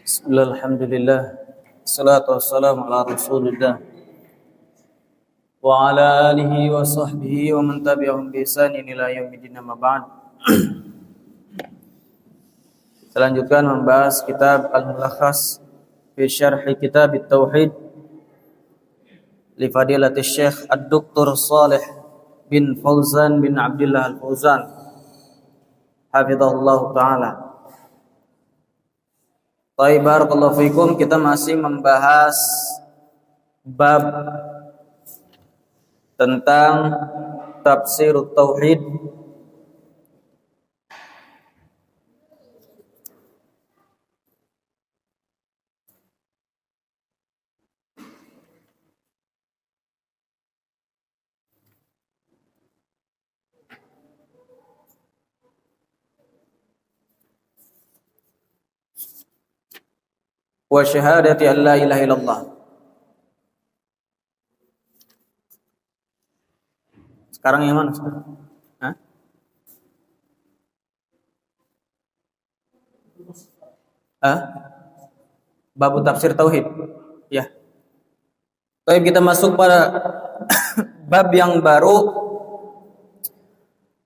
Bismillah, alhamdulillah, salatu wassalamu ala rasulillah wa ala alihi wa sahbihi wa man tabi'ahum bi ihsanin ila yaumil amma ba'd. Selanjutkan membahas kitab Al-Mulakhas fi syarh kitab At-Tauhid li fadilati Syekh Ad-Doktor Shalih bin Fauzan bin Abdullah Al-Fauzan hafizahullah taala. Baik, barakallahu fikum, kita masih membahas bab tentang tafsir tauhid. Wa syahadati an la ilaha illallah. Sekarang yang mana? Hah? Bab tafsir tauhid. Ya. Baik, kita masuk pada bab yang baru.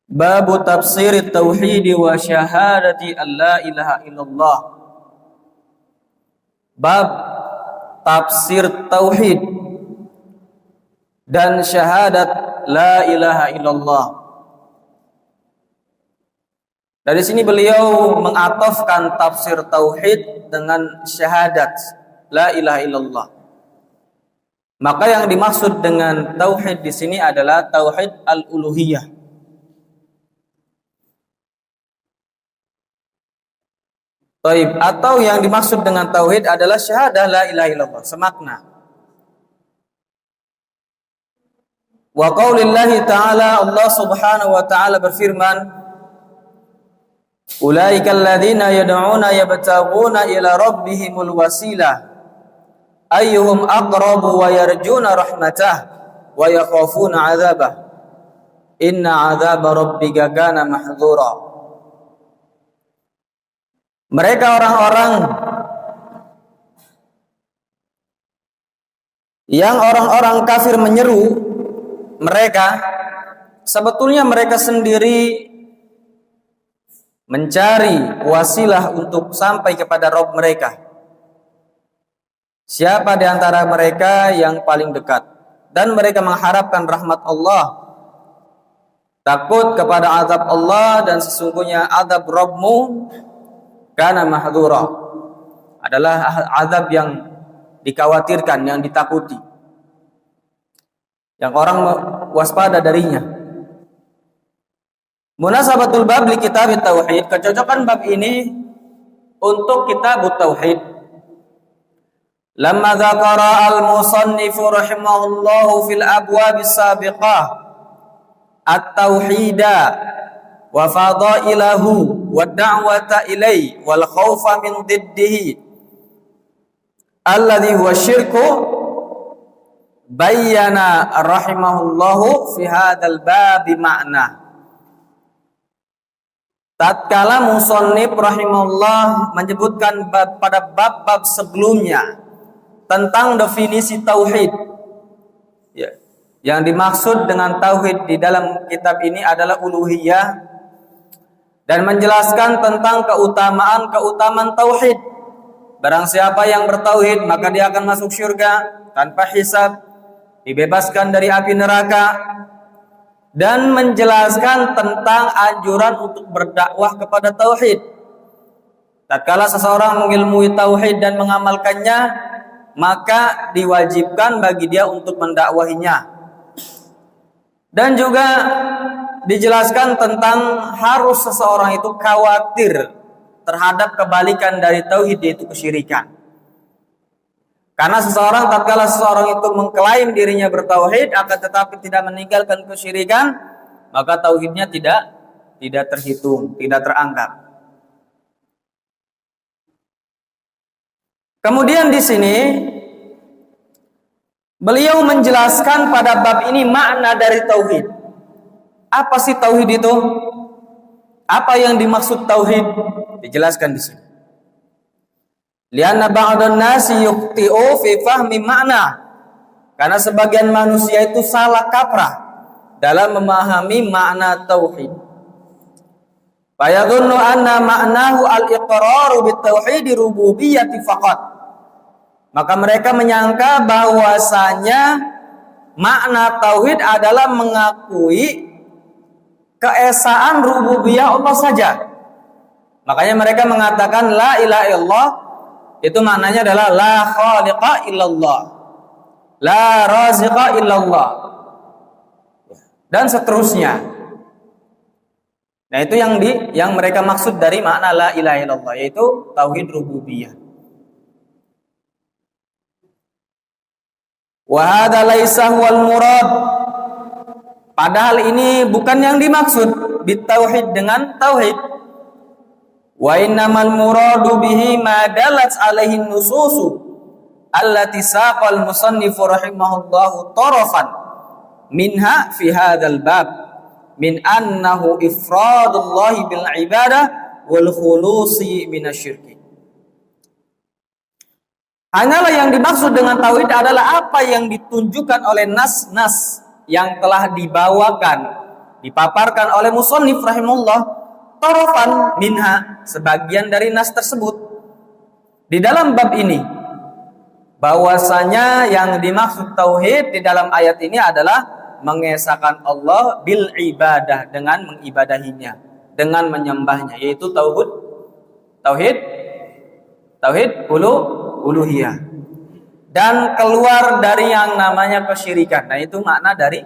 Bab tafsir tauhid wa syahadati an la ilaha illallah. Bab tafsir tauhid dan syahadat la ilaha illallah. Dari sini beliau mengatofkan tafsir tauhid dengan syahadat la ilaha illallah. Maka yang dimaksud dengan tauhid di sini adalah tauhid al-uluhiyah. Taib, atau yang dimaksud dengan tauhid adalah syahadah la ilaha illallah, semakna. Wa qaulillahi ta'ala, Allah subhanahu wa ta'ala berfirman, ulaikal ladzina yad'una yabtaghuna ila rabbihimul wasilah ayyuhum aqrabu wa yarjuna rahmatah wa yakhafuna 'adzabah inna 'adzaba rabbika kana mahdhura. Mereka orang-orang yang orang-orang kafir menyeru mereka, sebetulnya mereka sendiri mencari wasilah untuk sampai kepada Rabb mereka. Siapa di antara mereka yang paling dekat? Dan mereka mengharapkan rahmat Allah, takut kepada azab Allah, dan sesungguhnya azab Rabbmu kana mahdhura, adalah azab yang dikhawatirkan, yang ditakuti, yang orang waspada darinya. Munasabatul bab li kitab tauhid, kecocokan bab ini untuk kitab tauhid. Lamma dzakara al-musannif rahimahullahu fil abwab as-sabiqah at-tauhida wa fadailahu wa da'wata ilai wal khawfa min diddihi alladhi huwa syirku, bayyana rahimahullahu fi hadzal bab ma'na. Tatkala musannif rahimahullah menyebutkan pada bab-bab sebelumnya tentang definisi tauhid, ya, yang dimaksud dengan tauhid di dalam kitab ini adalah uluhiyah, dan menjelaskan tentang keutamaan tauhid. Barang siapa yang bertauhid, maka dia akan masuk syurga tanpa hisab, dibebaskan dari api neraka, dan menjelaskan tentang anjuran untuk berdakwah kepada tauhid. Tatkala seseorang mengilmui tauhid dan mengamalkannya, maka diwajibkan bagi dia untuk mendakwahinya. Dan juga dijelaskan tentang harus seseorang itu khawatir terhadap kebalikan dari tauhid, yaitu kesyirikan. Karena tatkala seseorang itu mengklaim dirinya bertauhid akan tetapi tidak meninggalkan kesyirikan, maka tauhidnya tidak terhitung, tidak terangkat. Kemudian di sini beliau menjelaskan pada bab ini makna dari tauhid. Apa sih tauhid itu? Apa yang dimaksud tauhid? Dijelaskan di sini. Lianna ba'dhan nasi yuqti'u fi fahmi ma'na. Karena sebagian manusia itu salah kaprah dalam memahami makna tauhid. Fayadhunnu anna ma'nahu al-iqraru bitauhid rububiyyati faqat. Maka mereka menyangka bahwasanya makna tauhid adalah mengakui keesaan rububiyah Allah saja. Makanya mereka mengatakan la ilaha illallah, itu maknanya adalah la khaliqa illallah, la raziqa illallah, dan seterusnya. Nah, itu yang mereka maksud dari makna la ilaha illallah, yaitu tauhid rububiyah. Wa hadza laisa huwal murad. Padahal ini bukan yang dimaksud bitauhid dengan tauhid. Wa innamal muradu bihi ma dalat alaihi nususu allati saqal musannif rahimahullahu tarafan minha fi hadzal bab min annahu ifradullahi bil ibadah wal khulusi minasyirki. Hanyalah yang dimaksud dengan tauhid adalah apa yang ditunjukkan oleh nas-nas yang telah dipaparkan oleh musannif rahimahullah, tarafan minha, sebagian dari nas tersebut di dalam bab ini, bahwasanya yang dimaksud tauhid di dalam ayat ini adalah mengesahkan Allah bil ibadah, dengan mengibadahinya, dengan menyembahnya, yaitu tauhid uluhiyah, dan keluar dari yang namanya kesyirikan. Nah, itu makna dari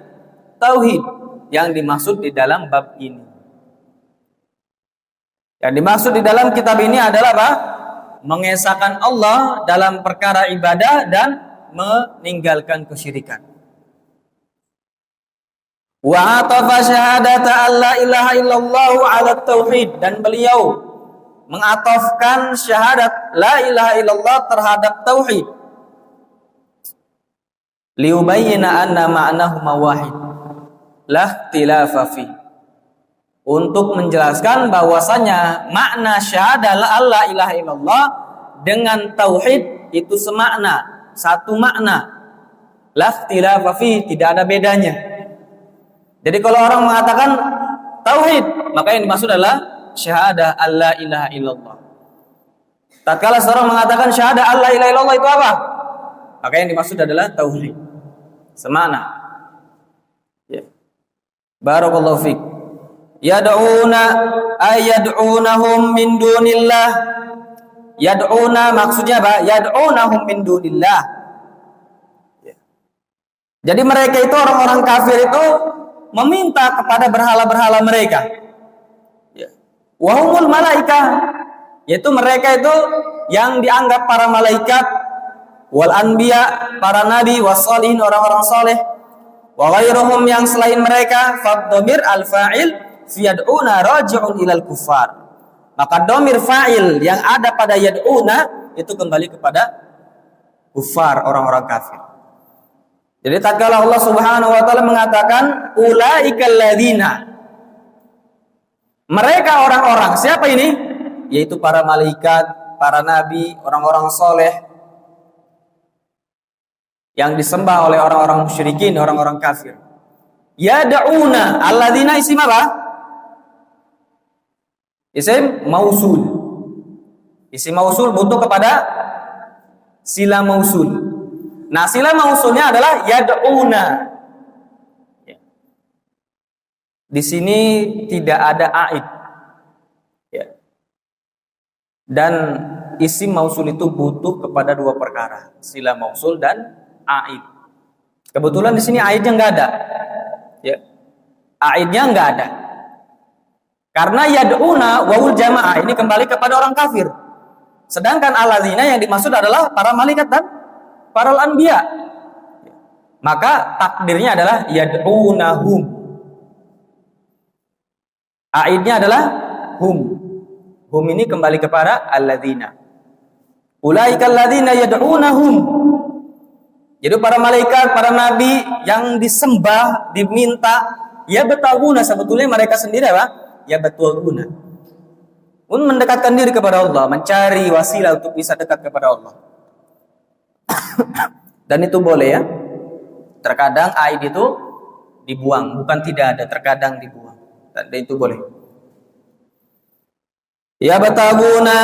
tauhid yang dimaksud di dalam bab ini. Yang dimaksud di dalam kitab ini adalah apa? Mengesahkan Allah dalam perkara ibadah dan meninggalkan kesyirikan. Wa atafa syahadata alla ilaha illallah ala tauhid, dan beliau mengatofkan syahadat la ilaha illallah terhadap tauhid. Liubayyina anna ma'nahu wahid la ikhtilafa fi, untuk menjelaskan bahwasanya makna syahadat la ilaha illallah dengan tauhid itu semakna, satu makna, la ikhtilafa fi, tidak ada bedanya. Jadi kalau orang mengatakan tauhid, maka yang dimaksud adalah syahadah alla ilaha illallah. Tatkala seorang mengatakan syahadah alla ilaha illallah, itu apa? Maka yang dimaksud adalah tauhid, semakna. Ya. Barakallahu fiik. Yad'una ayad'unahum min dunillah. Yad'una maksudnya apa? Yad'unahum min dunillah. Ya. Jadi mereka itu, orang-orang kafir itu meminta kepada berhala-berhala mereka. Wahumul malaikah, yaitu mereka itu yang dianggap para malaikat, wal anbiya, para nabi, wassalihin, orang-orang saleh, wa ghairuhum, yang selain mereka. Fadhamir al fa'il fi yad'una raji'un ilal kufar. Maka dhamir fa'il yang ada pada yad'una itu kembali kepada kufar, orang-orang kafir. Jadi tatkala Allah Subhanahu wa taala mengatakan ulaikal ladzina, mereka orang-orang, siapa ini? Yaitu para malaikat, para nabi, orang-orang soleh yang disembah oleh orang-orang musyrikin, orang-orang kafir. Yad'una, alladzina isim apa? Isim mausul. Isim mausul butuh kepada sila mausul. Nah, sila mausulnya adalah yad'una. Di sini tidak ada aid, ya. Dan isim mausul itu butuh kepada dua perkara, sila mausul dan aid. Kebetulan di sini aidnya nggak ada, ya. Aidnya nggak ada, karena yad'una wawul jamaah ini kembali kepada orang kafir. Sedangkan alladzina yang dimaksud adalah para malaikat dan para anbiya. Maka takdirnya adalah yad'unahum. Aidnya adalah hum. Hum ini kembali kepada alladzina. Ulaikal ladzina yad'unahum. Jadi para malaikat, para nabi yang disembah, diminta, ya betaguna, sebetulnya mereka sendiri apa? Ya betaguna. mendekatkan diri kepada Allah, mencari wasilah untuk bisa dekat kepada Allah. Dan itu boleh ya. Terkadang aid itu dibuang, bukan tidak ada, terkadang dibuang. Dan itu boleh. Ya bataguna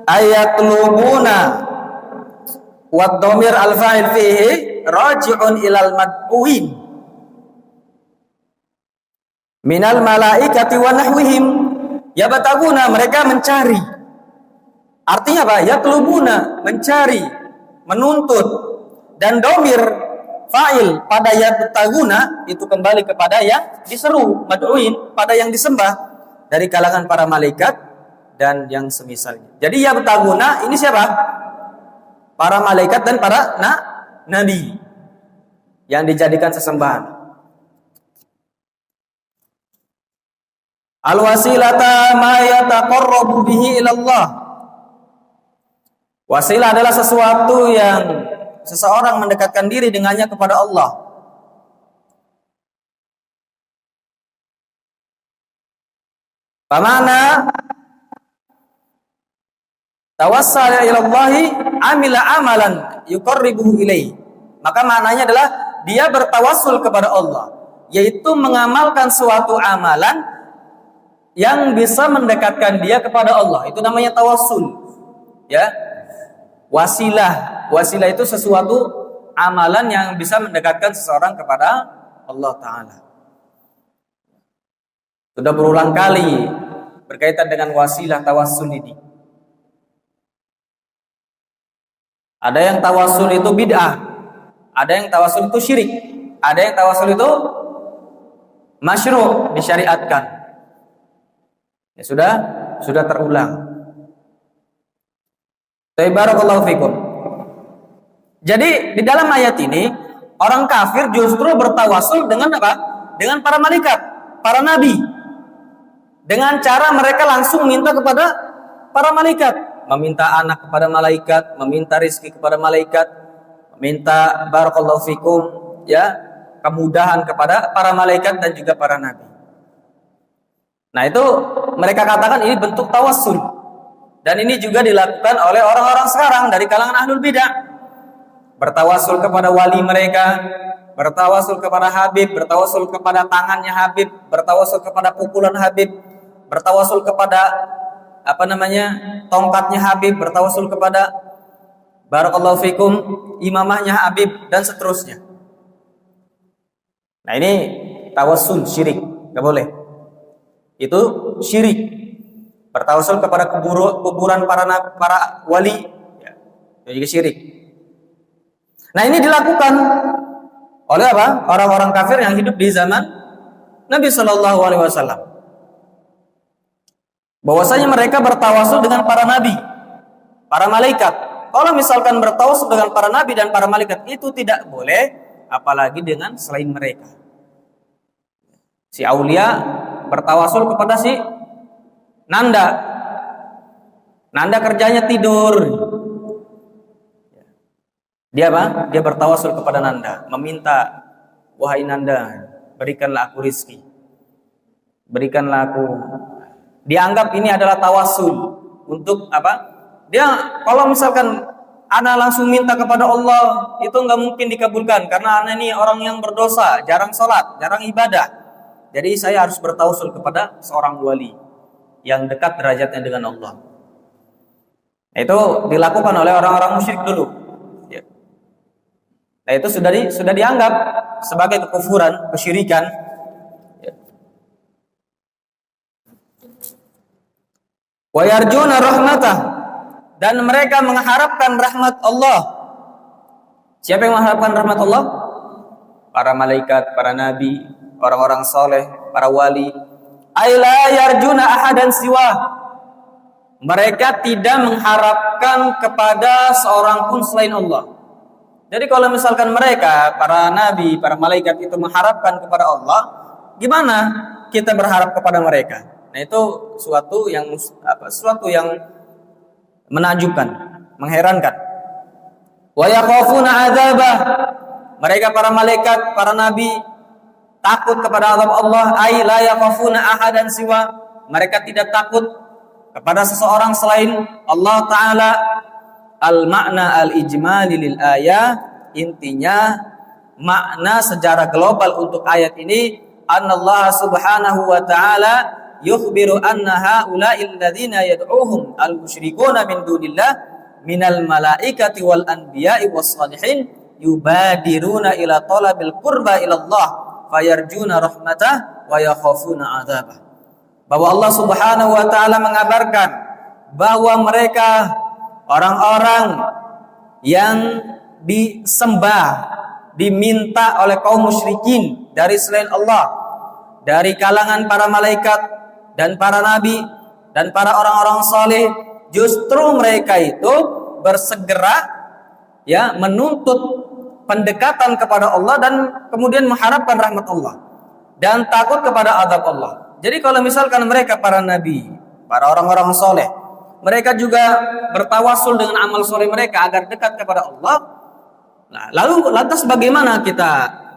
ayatlubuna wa dhamir al-fa'il fihi raji'un ilal mad'uin minal malaikati wa nahwihim. Ya bataguna, mereka mencari. Artinya apa? Yatlubuna, mencari, menuntut. Dan dhamir fa'il pada ya bataguna itu kembali kepada yang diseru, mad'uin, pada yang disembah dari kalangan para malaikat dan yang semisalnya. Jadi ya bataguna ini siapa? Para malaikat dan para nabi yang dijadikan sesembahan. Al-wasilata ma yataqarrabu bihi ilallah. Wasilah adalah sesuatu yang seseorang mendekatkan diri dengannya kepada Allah. Pamana tawassala ilallahi amila amalan yuqarribuhu ilaihi. Maka maknanya adalah dia bertawassul kepada Allah, yaitu mengamalkan suatu amalan yang bisa mendekatkan dia kepada Allah. Itu namanya tawassul. Ya. Wasilah itu sesuatu amalan yang bisa mendekatkan seseorang kepada Allah Ta'ala. Sudah berulang kali berkaitan dengan wasilah tawassul ini. Ada yang tawassul itu bid'ah, ada yang tawassul itu syirik, ada yang tawassul itu masyru', disyariatkan. Ya sudah terulang. Barakallahu fikum. Jadi di dalam ayat ini orang kafir justru bertawassul dengan apa? Dengan para malaikat, para nabi. Dengan cara mereka langsung minta kepada para malaikat, meminta anak kepada malaikat, meminta rizki kepada malaikat, meminta barakallahu fikum, ya, kemudahan kepada para malaikat dan juga para nabi. Nah, itu mereka katakan ini bentuk tawassul. Dan ini juga dilakukan oleh orang-orang sekarang dari kalangan ahlul bidah. Bertawassul kepada wali mereka, bertawassul kepada Habib, bertawassul kepada tangannya Habib, bertawassul kepada pukulan Habib, bertawassul kepada tongkatnya Habib, bertawassul kepada barakallahu fikum imamahnya Habib dan seterusnya. Nah, ini tawassul syirik, enggak boleh. Itu syirik. Bertawassul kepada kuburan para wali, ya, itu juga syirik. Nah, ini dilakukan oleh apa? Orang-orang kafir yang hidup di zaman Nabi Shallallahu Alaihi Wasallam. Bahwasanya mereka bertawassul dengan para nabi, para malaikat. Kalau misalkan bertawassul dengan para nabi dan para malaikat itu tidak boleh, apalagi dengan selain mereka. Si aulia bertawassul kepada si Nanda. Nanda kerjanya tidur. Dia apa? Dia bertawassul kepada Nanda, meminta, wahai Nanda, berikanlah aku rizki, berikanlah aku. Dianggap ini adalah tawassul untuk apa? Dia kalau misalkan ana langsung minta kepada Allah, itu nggak mungkin dikabulkan karena ana ini orang yang berdosa, jarang sholat, jarang ibadah. Jadi saya harus bertawassul kepada seorang wali yang dekat derajatnya dengan Allah. Itu dilakukan oleh orang-orang musyrik dulu. Ya. Nah, itu sudah dianggap sebagai kekufuran, kesyirikan. Ya. Wa yarjuna rahmatah, dan mereka mengharapkan rahmat Allah. Siapa yang mengharapkan rahmat Allah? Para malaikat, para nabi, orang-orang soleh, para wali. Aila yarjuna ahadan siwa. Mereka tidak mengharapkan kepada seorang pun selain Allah. Jadi kalau misalkan mereka, para nabi, para malaikat itu mengharapkan kepada Allah, gimana kita berharap kepada mereka? Nah, itu suatu yang menakjubkan, mengherankan. Wa yakhafuna adzabah. Mereka para malaikat, para nabi takut kepada azab Allah. Ai la yakhafuna ahadan siwa. mereka tidak takut kepada seseorang selain Allah Ta'ala. Al-makna al-ijmali lil ayah, intinya makna secara global untuk ayat ini, Allah subhanahu wa ta'ala yukhbiru anna ha'ula'il ladzina yad'uhum al-musyrikuna min dunillah minal malaikati wal anbiya'i was salihin yubadiruna ila talabil qurba ila Allah fayarjuna rahmatah wa yakhafuna adzabah. Bahwa Allah subhanahu wa ta'ala mengabarkan bahwa mereka orang-orang yang disembah, diminta oleh kaum musyrikin dari selain Allah, dari kalangan para malaikat dan para nabi dan para orang-orang saleh, justru mereka itu bersegera menuntut pendekatan kepada Allah dan kemudian mengharapkan rahmat Allah dan takut kepada azab Allah. Jadi kalau misalkan mereka para nabi, para orang-orang saleh, mereka juga bertawasul dengan amal soleh mereka agar dekat kepada Allah. Nah, lalu lantas bagaimana kita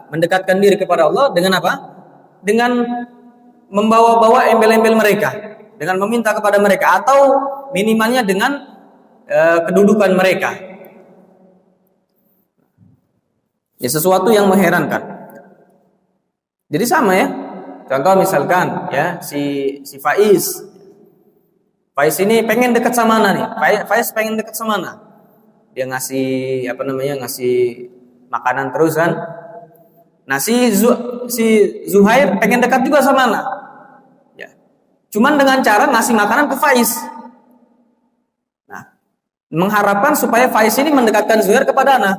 mendekatkan diri kepada Allah? Dengan apa? Dengan membawa-bawa embel-embel mereka, dengan meminta kepada mereka, atau minimalnya dengan kedudukan mereka. Ya, sesuatu yang mengherankan. Jadi sama ya. Contoh misalkan ya si Faiz ini pengen dekat sama Ana nih. Faiz pengen dekat sama Ana. Dia ngasih ngasih makanan terus kan. Nah, si Zuhair pengen dekat juga sama Ana. Ya. Cuman dengan cara ngasih makanan ke Faiz. Nah, mengharapkan supaya Faiz ini mendekatkan Zuhair kepada Ana.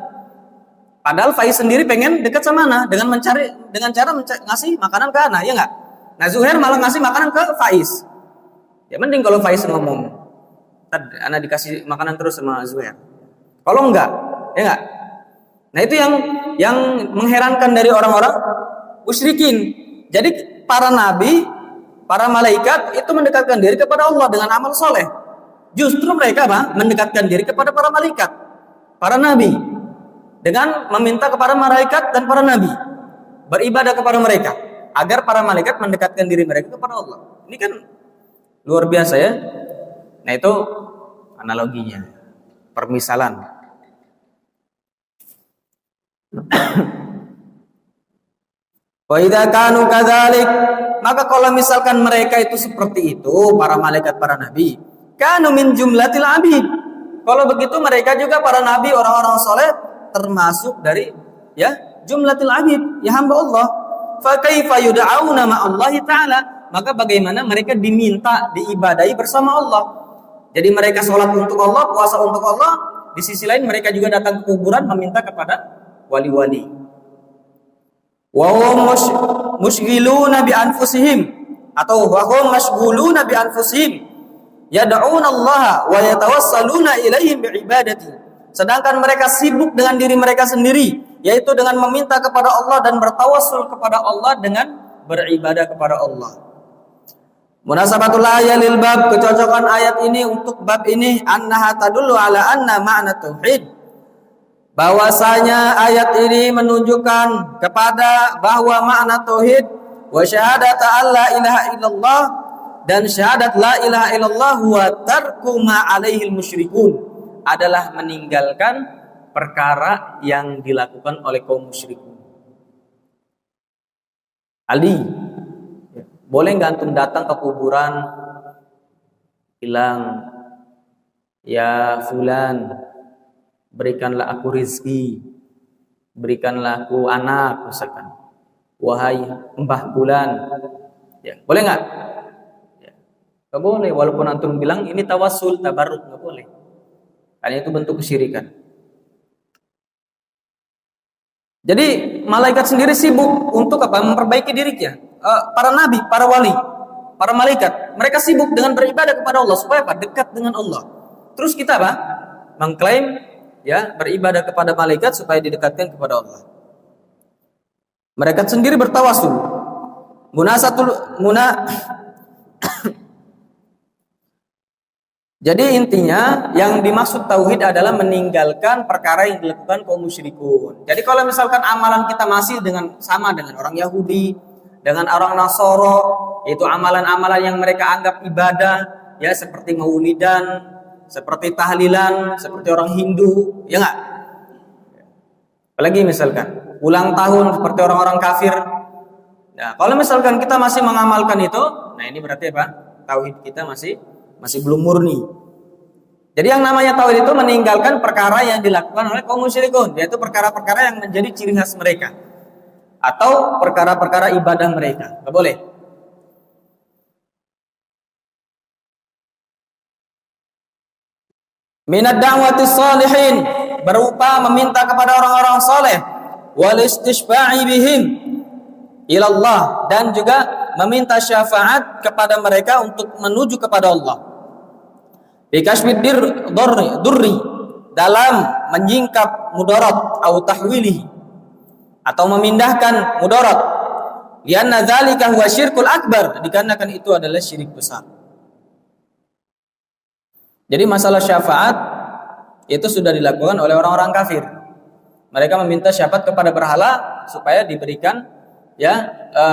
Padahal Faiz sendiri pengen dekat sama Ana dengan cara ngasih makanan ke Ana, ya enggak? Nah, Zuhair malah ngasih makanan ke Faiz. Ya mending kalau Faiz ngomong, Ana dikasih makanan terus sama Zuhair. Kalau enggak, ya enggak? Nah, itu yang mengherankan dari orang-orang musyrikin. Jadi para nabi, para malaikat itu mendekatkan diri kepada Allah dengan amal soleh. Justru mereka mendekatkan diri kepada para malaikat, para nabi, dengan meminta kepada malaikat dan para nabi beribadah kepada mereka agar para malaikat mendekatkan diri mereka kepada Allah. Ini kan luar biasa ya. Nah, itu analoginya, permisalan. Wa idza kanu kadzalik, maka kalau misalkan mereka itu seperti itu, para malaikat, para nabi, kanu min jumlatil abid. Kalau begitu mereka juga para nabi, orang-orang soleh termasuk dari jumlatil abid, ya hamba Allah. Fa kaifa yud'auna ma'allahi ta'ala, maka bagaimana mereka diminta diibadahi bersama Allah. Jadi mereka sholat untuk Allah, puasa untuk Allah, di sisi lain mereka juga datang ke kuburan meminta kepada wali-wali. Wa hum mushghiluna bi anfusihim, atau wa hum mashghuluna bi anfusihim yad'una Allah wa yatawassaluna ilaihim bi ibadati. Sedangkan mereka sibuk dengan diri mereka sendiri, yaitu dengan meminta kepada Allah dan bertawassul kepada Allah dengan beribadah kepada Allah. Munasabatul ayat lil bab, kecocokan ayat ini untuk bab ini, annaha tadullu ala anna ma'na tauhid, bahwasanya ayat ini menunjukkan kepada bahwa makna tauhid wa syahadata alla ilaha illallah, dan syahadat la ilaha illallah wa tarku ma alaihil musyrikun, adalah meninggalkan perkara yang dilakukan oleh kaum musyrikun. Ali, boleh nggak antum datang ke kuburan bilang, ya fulan, berikanlah aku rizki, berikanlah aku anak, misalkan, wahai mbah fulan, ya boleh nggak? Ya, nggak boleh, walaupun antum bilang ini tawasul, tabarruk, nggak boleh, karena itu bentuk kesyirikan. Jadi malaikat sendiri sibuk untuk apa? Memperbaiki dirinya. Para nabi, para wali, para malaikat, mereka sibuk dengan beribadah kepada Allah supaya apa? Dekat dengan Allah. Terus kita apa? Mengklaim beribadah kepada malaikat supaya didekatkan kepada Allah. Mereka sendiri bertawasul. Jadi intinya yang dimaksud tauhid adalah meninggalkan perkara yang dilakukan kaum musyrikun. Jadi kalau misalkan amalan kita masih sama dengan orang Yahudi, dengan orang Nasoro, yaitu amalan-amalan yang mereka anggap ibadah, ya seperti maulidan, seperti tahlilan, seperti orang Hindu, ya enggak? Apalagi misalkan ulang tahun seperti orang-orang kafir. Nah, kalau misalkan kita masih mengamalkan itu, nah ini berarti apa? Tauhid kita masih belum murni. Jadi yang namanya tauhid itu meninggalkan perkara yang dilakukan oleh kaum musyrikun, yaitu perkara-perkara yang menjadi ciri khas mereka atau perkara-perkara ibadah mereka. Enggak boleh. Minad da'wati shalihin, berupa meminta kepada orang-orang saleh, wal istishfa'i bihim ila Allah, dan juga meminta syafaat kepada mereka untuk menuju kepada Allah. Bikashfid durri, dalam menyingkap mudarat atau tahwilihi, atau memindahkan mudarat. Lianna dzalika huwa syirkul akbar, dikarenakan itu adalah syirik besar. Jadi masalah syafaat itu sudah dilakukan oleh orang-orang kafir. Mereka meminta syafaat kepada berhala supaya diberikan,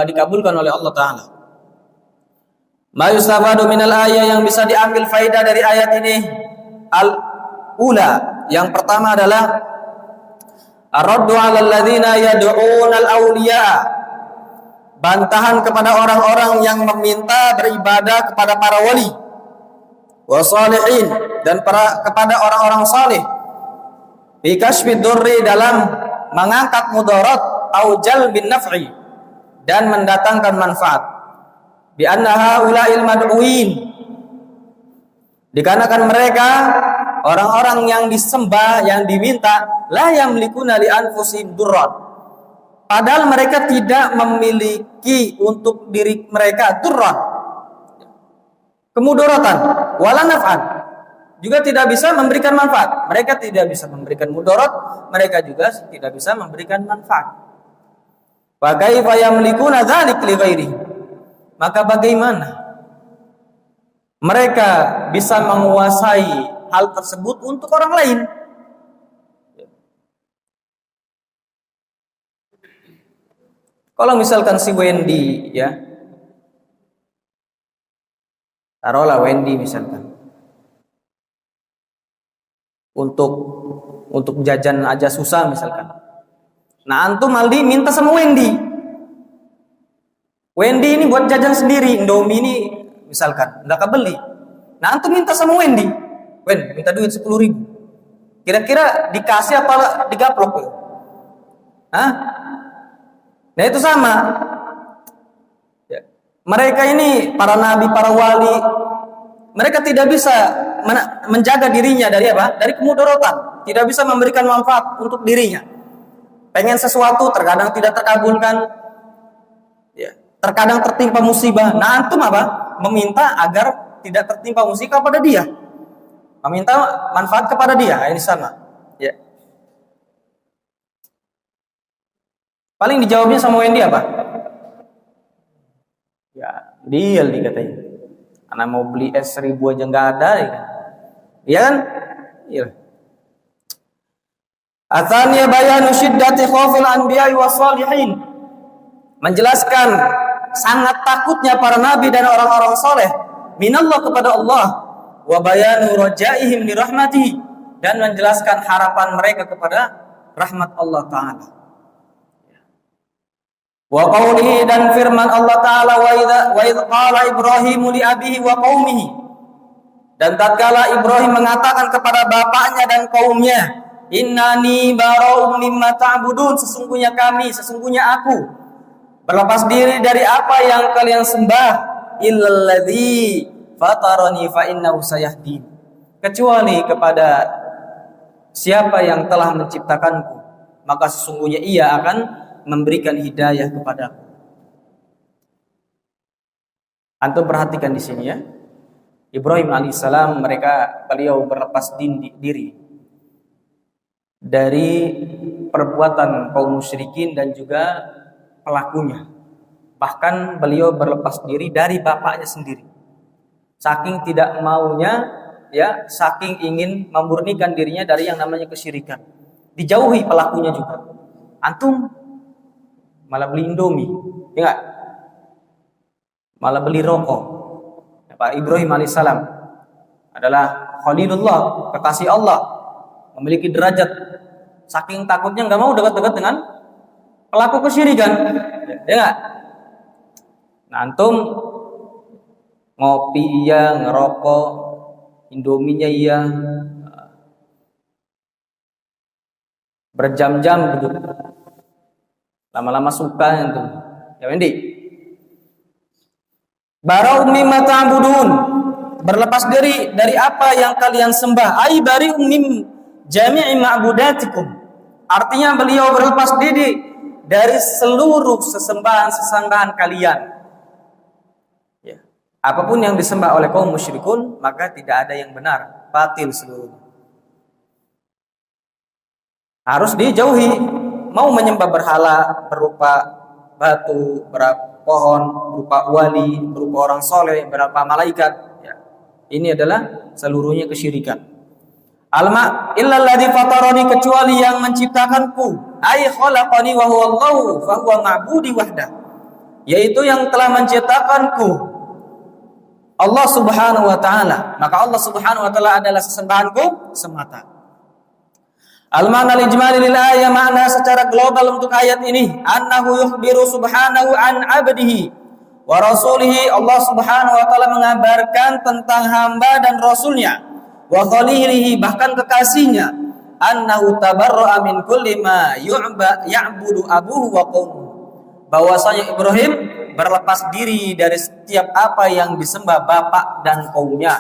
dikabulkan oleh Allah Ta'ala. Ma yustafadu minal ayat, yang bisa diambil faidah dari ayat ini. Al-ula, yang pertama adalah ar-raddu 'alal ladzina yad'un al-awliya, bantahan kepada orang-orang yang meminta beribadah kepada para wali, wasalihin, dan kepada orang-orang saleh, bi kashfid durri, dalam mengangkat mudarat, au jalbin naf'i, dan mendatangkan manfaat. Bi anna haula'il mad'uin, dikarenakan mereka orang-orang yang disembah, yang diminta, la yamlikuna li anfusihim durran, padahal mereka tidak memiliki untuk diri mereka durran, kemudaratan, wala naf'an, juga tidak bisa memberikan manfaat. Mereka tidak bisa memberikan mudarat, mereka juga tidak bisa memberikan manfaat. Wa kaifa yamlikuna dzalik li ghairihi, maka bagaimana mereka bisa menguasai hal tersebut untuk orang lain? Kalau misalkan si Wendy, taruhlah Wendy misalkan, untuk jajan aja susah misalkan. Nah, antum Aldi minta sama Wendy. Wendy ini buat jajan sendiri, Indomie ini misalkan nggak kebeli. Nah, antum minta sama Wendy, Wen, minta duit 10.000. Kira-kira dikasih apa digaplok ya? Hah? Nah, itu sama. Mereka ini para nabi, para wali, mereka tidak bisa menjaga dirinya dari apa? Dari kemudaratan. Tidak bisa memberikan manfaat untuk dirinya. Pengen sesuatu terkadang tidak terkabulkan. Terkadang tertimpa musibah. Nah, antum apa? Meminta agar tidak tertimpa musibah pada dia. Meminta manfaat kepada dia. Ini sama. Ya. Paling dijawabnya sama Wendy apa? Ya, deal dikatanya. Anak mau beli es 1.000 aja nggak ada, ya kan? Iya kan? Iya. Atsaniya bayanu syiddati khaufil anbiya'i wassalihin, menjelaskan sangat takutnya para nabi dan orang-orang soleh minallah kepada Allah, wa bayanu rajaihim li rahmatihi, dan menjelaskan harapan mereka kepada rahmat Allah Ta'ala. Wa qawlihi, dan firman Allah Ta'ala, wa idh qala Ibrahimu li abihi wa qaumihi, dan tatkala Ibrahim mengatakan kepada bapaknya dan kaumnya, innani bara'um mimma ta'budun, sesungguhnya aku berlepas diri dari apa yang kalian sembah, illalladzi fatarani fa innahu sayahdin, kecuali kepada siapa yang telah menciptakanku, maka sesungguhnya ia akan memberikan hidayah kepadaku. Antum perhatikan di sini ya. Ibrahim alaihissalam, beliau berlepas diri dari perbuatan kaum musyrikin dan juga pelakunya. Bahkan beliau berlepas diri dari bapaknya sendiri. Saking tidak maunya, saking ingin memurnikan dirinya dari yang namanya kesyirikan. Dijauhi pelakunya juga. Antum malah beli Indomie, ya enggak? malah beli rokok. Pak Ibrahim alaihissalam adalah Khalilullah, kekasih Allah, memiliki derajat. Saking takutnya nggak mau dekat-dekat dengan pelaku kesyirikan, ya nggak? Nah, antum ngopi iya, ngerokok, Indominya iya, berjam-jam duduk, lama-lama suka itu. Ya Wendy. Bara'u mimma ta'budun, berlepas diri dari apa yang kalian sembah. Ai bari'u mim jami'i ma'budatikum. Artinya beliau berlepas diri dari seluruh sesembahan kalian. Ya. Apapun yang disembah oleh kaum musyrikun, maka tidak ada yang benar, batil seluruhnya. Harus dijauhi. Mau menyembah berhala berupa batu, berupa pohon, berupa wali, berupa orang soleh, berupa malaikat, ya. Ini adalah seluruhnya kesyirikan. Alma illalladzi fatarani, kecuali yang menciptakanku, ay khalaqani wa huwa Allahu fa huwa ma'budi wahda, yaitu yang telah menciptakanku, Allah Subhanahu wa taala, maka Allah Subhanahu wa taala adalah sesembahanku semata. Al-ma'na al-ijmali lil ayat, makna secara global untuk ayat ini, annahu yukhbiru subhanahu an 'abdihi wa rasulihi, Allah Subhanahu wa taala mengabarkan tentang hamba dan rasulnya, wa khalilihi, bahkan kekasihnya, annahu tabarra'a min kulli ma ya'budu abuhu wa qaumuhu, bahwasanya Ibrahim berlepas diri dari setiap apa yang disembah bapak dan kaumnya.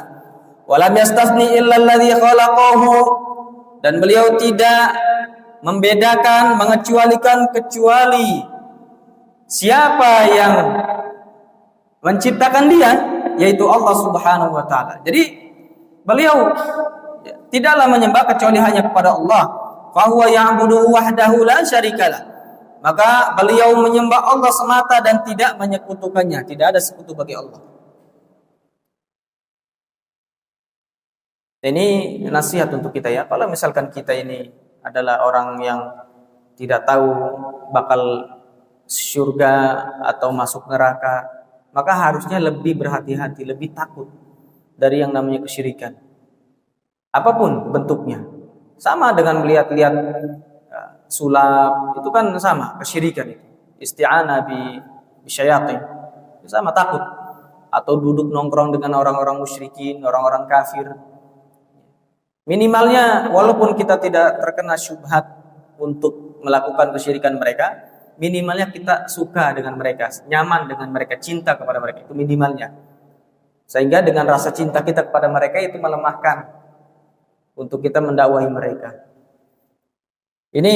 Walam yastasni illa alladhi khalaqahu, dan beliau tidak membedakan, mengecualikan kecuali siapa yang menciptakan dia, yaitu Allah Subhanahu wa taala. Jadi beliau tidaklah menyembah kecuali hanya kepada Allah. Fa huwa ya'budu wahdahu la syarikalah. Maka beliau menyembah Allah semata dan tidak menyekutukannya, tidak ada sekutu bagi Allah. Ini nasihat untuk kita ya. Kalau misalkan kita ini adalah orang yang tidak tahu bakal surga atau masuk neraka, maka harusnya lebih berhati-hati, lebih takut dari yang namanya kesyirikan. Apapun bentuknya. Sama dengan melihat-lihat sulap, itu kan sama, kesyirikan itu. Isti'anah bi syayatin. Sama, takut. Atau duduk nongkrong dengan orang-orang musyrikin, orang-orang kafir. Minimalnya walaupun kita tidak terkena syubhat untuk melakukan kesyirikan mereka, minimalnya kita suka dengan mereka, nyaman dengan mereka, cinta kepada mereka, itu minimalnya. Sehingga dengan rasa cinta kita kepada mereka itu melemahkan untuk kita mendakwahi mereka. Ini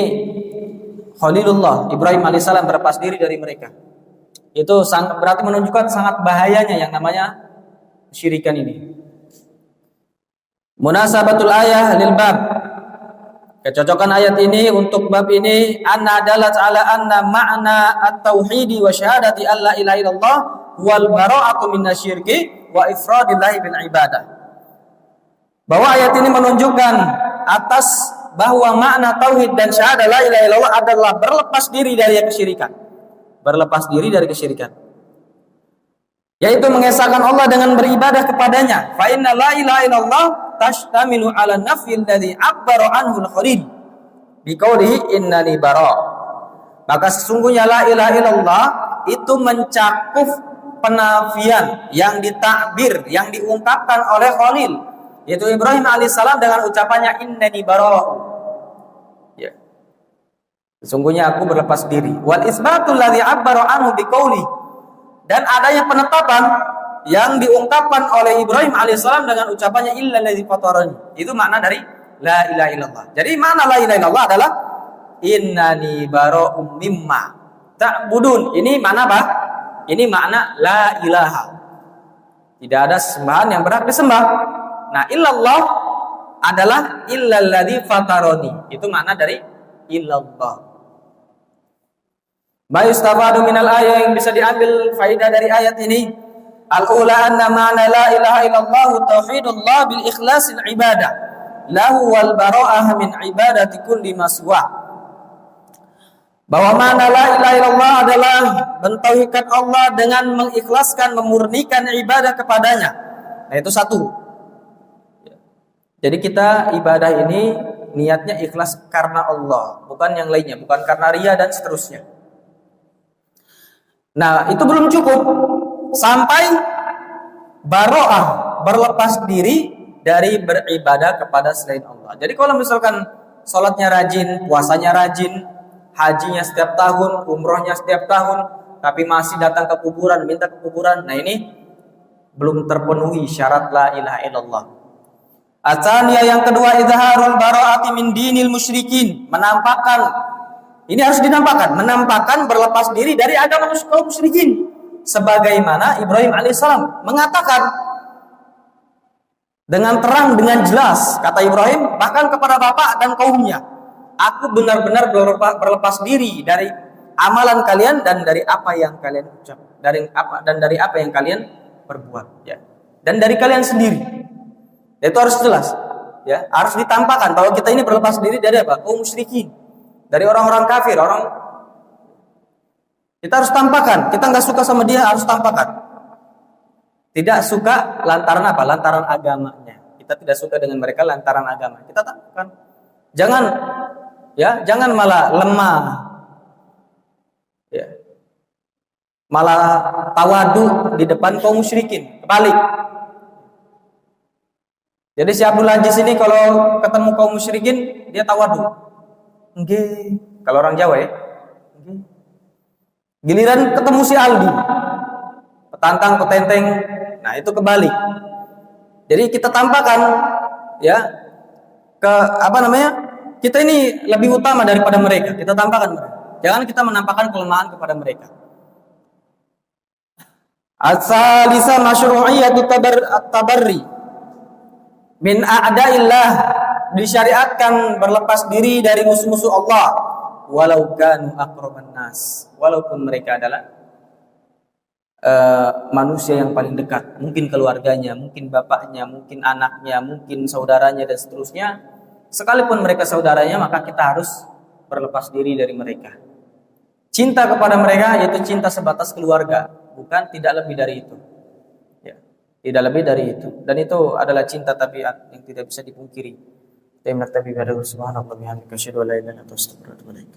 Khalilullah Ibrahim alaihissalam berlepas diri dari mereka. Itu berarti menunjukkan sangat bahayanya yang namanya kesyirikan ini. Munasabatul ayah lil bab, kecocokan ayat ini untuk bab ini, anna dalat ala anna ma'na at-tauhidi wa syahadati alla ilaha illallah wal bara'atu minasyirki wa ifradillahi bil ibadah. Bahwa ayat ini menunjukkan atas bahwa makna tauhid dan syahadat la ilaha illallah adalah berlepas diri dari kesyirikan. Berlepas diri dari kesyirikan, yaitu mengesahkan Allah dengan beribadah kepadanya. Fa inna la ilaha illallah tashtamilu ala nafil ladzi abbara anhu al-khalil biqaulihi innani bara. Maka sesungguhnya la ilaha illallah itu mencakup penafian yang ditakbir, yang diungkapkan oleh Khalil, yaitu Ibrahim alaihissalam dengan ucapannya innani bara. Ya. Sesungguhnya aku berlepas diri. Wal isbatul ladzi abbara anhu biqaulihi, dan adanya penetapan yang diungkapkan oleh Ibrahim alaihissalam dengan ucapannya illa allazi fatarani. Itu makna dari la ilaha illallah. Jadi makna la ilaha illallah adalah innani bara'um mimma ta'budun. Ini makna apa? Ini makna la ilaha. Tidak ada sembahan yang berhak disembah. Nah, illallah adalah illa allazi fatarani. Itu makna dari illallah. Ma yustafadu minal ayat, yang bisa diambil faidah dari ayat ini. Al-ula anna ma'na la ilaha illallah tauhidullah bil ikhlasil ibadah lahu wal bara'ah min ibadati kulli ma siwa. Bahwa mana la ilaha illallah adalah mentauhidkan Allah dengan mengikhlaskan, memurnikan ibadah kepadanya. Nah, itu satu. Jadi kita ibadah ini niatnya ikhlas karena Allah, bukan yang lainnya, bukan karena ria dan seterusnya. Nah, itu belum cukup. Sampai baro'ah, berlepas diri dari beribadah kepada selain Allah. Jadi kalau misalkan sholatnya rajin, puasanya rajin, hajinya setiap tahun, umrohnya setiap tahun, tapi masih datang ke kuburan, minta ke kuburan, nah ini belum terpenuhi syarat la ilaha illallah. Atsaniyah, yang kedua, izharul bara'ati min dinil musyrikin, menampakkan, ini harus dinampakkan, menampakkan berlepas diri dari agama kaum musyrikin, sebagaimana Ibrahim alaihissalam mengatakan dengan terang, dengan jelas, kata Ibrahim bahkan kepada bapak dan kaumnya, aku benar-benar berlepas diri dari amalan kalian dan dari apa yang kalian ucap, dari apa yang kalian perbuat, ya, dan dari kalian sendiri. Itu harus jelas, ya, harus ditampakkan bahwa kita ini berlepas diri dari apa? Kaum musyrikin, dari orang-orang kafir, kita harus tampakkan. Kita nggak suka sama dia, harus tampakkan. Tidak suka lantaran apa? Lantaran agamanya. Kita tidak suka dengan mereka lantaran agama. Kita tampakkan. Jangan malah lemah, ya, malah tawadu di depan kaum musyrikin. Kebalik. Jadi si Abdul Aziz ini kalau ketemu kaum musyrikin dia tawadu. Nggih, kalau orang Jawa ya. Nggih. Giliran ketemu si Aldi, petantang, petenteng, nah itu kebalik. Jadi kita tampakkan, ya, kita ini lebih utama daripada mereka. Kita tampakkan mereka. Jangan kita menampakkan kelemahan kepada mereka. As-salisa masyru'iyyatu tabarri min a'da'illah, disyariatkan berlepas diri dari musuh-musuh Allah, walau kanu aqraban nas, walaupun mereka adalah manusia yang paling dekat, mungkin keluarganya, mungkin bapaknya, mungkin anaknya, mungkin saudaranya dan seterusnya. Sekalipun mereka saudaranya, maka kita harus berlepas diri dari mereka. Cinta kepada mereka yaitu cinta sebatas keluarga, bukan, tidak lebih dari itu. Ya, tidak lebih dari itu. Dan itu adalah cinta tabiat yang tidak bisa dipungkiri. Subhanallah bihamdihi, asyhadu an la ilaha illa anta, astaghfiruka wa atubu ilaik.